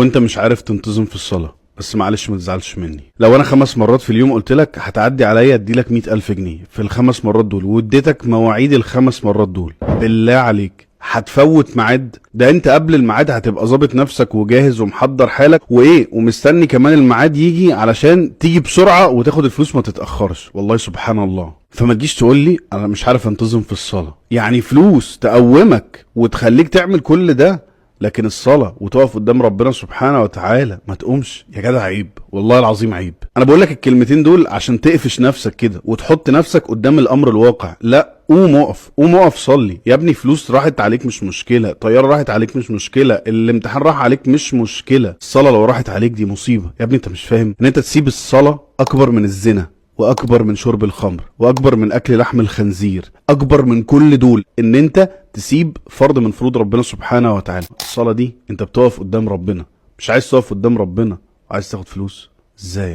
وانت مش عارف تنتظم في الصلاة، بس معلش ما تزعلش مني. لو انا 5 مرات في اليوم قلت لك هتعدي عليا اديلك 100,000 جنيه في ال5 مرات دول، واديتك مواعيد ال5 مرات دول، بالله عليك هتفوت ميعاد؟ ده انت قبل الميعاد هتبقى ظابط نفسك وجاهز ومحضر حالك وايه، ومستني كمان الميعاد يجي علشان تيجي بسرعة وتاخد الفلوس ما تتأخرش. والله سبحان الله. فما تجيش تقول لي انا مش عارف انتظم في الصلاة، يعني فلوس تقومك وتخليك تعمل كل ده، لكن الصلاة وتقف قدام ربنا سبحانه وتعالى ما تقومش؟ يا جدع عيب، والله العظيم عيب. انا بقول لك الكلمتين دول عشان تقفش نفسك كده وتحط نفسك قدام الامر الواقع. لا، قوم اقف، قوم اقف صلي يا ابني. فلوس راحت عليك مش مشكلة، طيارة راحت عليك مش مشكلة، الامتحان راح عليك مش مشكلة، الصلاة لو راحت عليك دي مصيبة. يا ابني انت مش فاهم ان انت تسيب الصلاة اكبر من الزنا، واكبر من شرب الخمر، واكبر من اكل لحم الخنزير، اكبر من كل دول ان انت تسيب فرض من فروض ربنا سبحانه وتعالى. الصلاة دي انت بتقف قدام ربنا، مش عايز تقف قدام ربنا، عايز تاخد فلوس ازاي؟